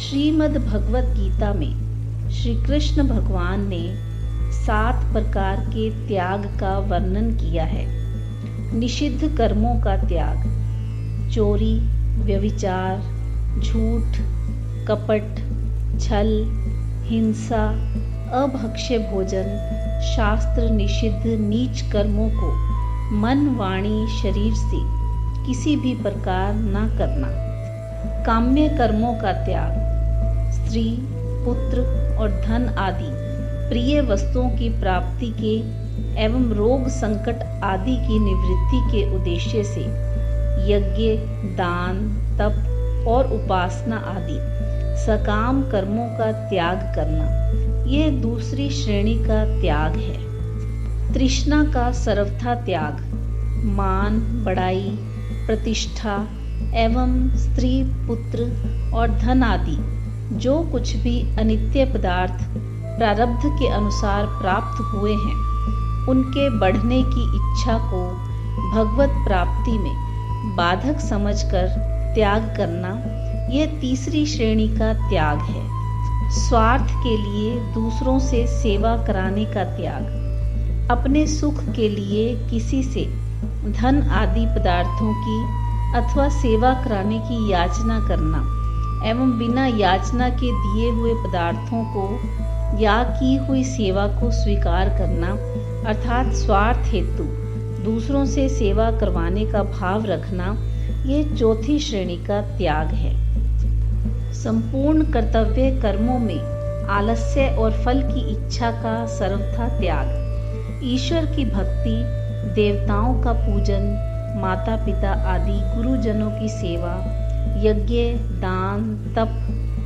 श्रीमद् भगवत गीता में श्री कृष्ण भगवान ने 7 प्रकार के त्याग का वर्णन किया है। निषिद्ध कर्मों का त्याग, चोरी, व्यभिचार, झूठ, कपट, छल, हिंसा, अभक्ष्य भोजन, शास्त्र निषिद्ध नीच कर्मों को मन, वाणी, शरीर से किसी भी प्रकार न करना। काम्य कर्मों का त्याग, स्त्री, पुत्र और धन आदि प्रिय वस्तुओं की प्राप्ति के एवं रोग संकट आदि की निवृत्ति के उद्देश्य से यज्ञ, दान, तप और उपासना आदि सकाम कर्मों का त्याग करना, यह दूसरी श्रेणी का त्याग है। तृष्णा का सर्वथा त्याग, मान, बड़ाई, प्रतिष्ठा एवं स्त्री, पुत्र और धन आदि जो कुछ भी अनित्य पदार्थ प्रारब्ध के अनुसार प्राप्त हुए हैं, उनके बढ़ने की इच्छा को भगवत प्राप्ति में बाधक समझकर त्याग करना, यह तीसरी श्रेणी का त्याग है। स्वार्थ के लिए दूसरों से सेवा कराने का त्याग, अपने सुख के लिए किसी से धन आदि पदार्थों की अथवा सेवा कराने की याचना करना एवं बिना याचना के दिए हुए पदार्थों को या की हुई सेवा को स्वीकार करना, अर्थात स्वार्थ हेतु दूसरों से सेवा करवाने का भाव रखना, यह चौथी श्रेणी का त्याग है। संपूर्ण कर्तव्य कर्मों में आलस्य और फल की इच्छा का सर्वथा त्याग, ईश्वर की भक्ति, देवताओं का पूजन, माता पिता आदि गुरुजनों की सेवा, यज्ञ, दान, तप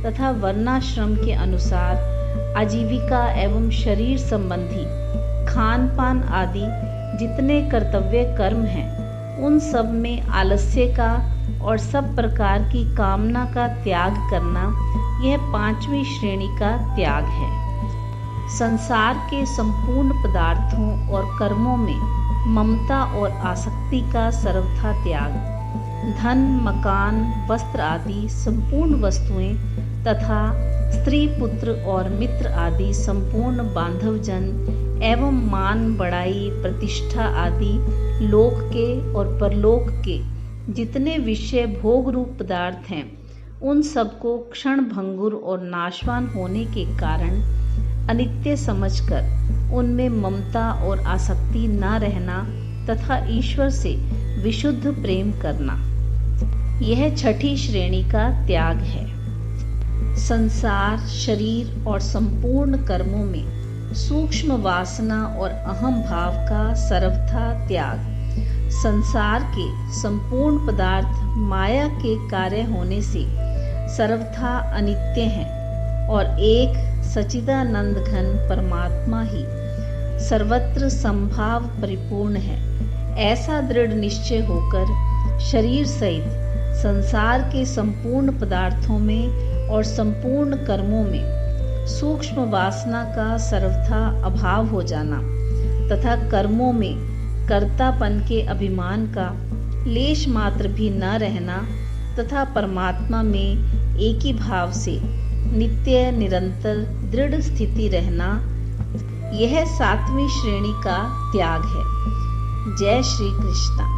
तथा वर्णाश्रम के अनुसार आजीविका एवं शरीर संबंधी खान पान आदि जितने कर्तव्य कर्म हैं, उन सब में आलस्य का और सब प्रकार की कामना का त्याग करना, यह 5वीं श्रेणी का त्याग है। संसार के संपूर्ण पदार्थों और कर्मों में ममता और आसक्ति का सर्वथा त्याग, धन, मकान, वस्त्र आदि संपूर्ण वस्तुएं तथा स्त्री, पुत्र और मित्र आदि संपूर्ण बांधवजन एवं मान, बड़ाई, प्रतिष्ठा आदि लोक के और परलोक के जितने विषय भोग रूप पदार्थ हैं, उन सबको क्षण भंगुर और नाशवान होने के कारण अनित्य समझकर उनमें ममता और आसक्ति न रहना तथा ईश्वर से विशुद्ध प्रेम करना, यह 6ठी श्रेणी का त्याग है। संसार, शरीर और संपूर्ण कर्मों में सूक्ष्म वासना और अहम भाव का सर्वथा त्याग, संसार के संपूर्ण पदार्थ माया के कार्य होने से सर्वथा अनित्य हैं और एक सच्चिदानंद घन परमात्मा ही सर्वत्र संभाव परिपूर्ण है, ऐसा दृढ़ निश्चय होकर शरीर सहित संसार के संपूर्ण पदार्थों में और संपूर्ण कर्मों में सूक्ष्म वासना का सर्वथा अभाव हो जाना तथा कर्मों में कर्तापन के अभिमान का लेश मात्र भी न रहना तथा परमात्मा में एक ही भाव से नित्य निरंतर दृढ़ स्थिति रहना, यह 7वीं श्रेणी का त्याग है। जय श्री कृष्ण।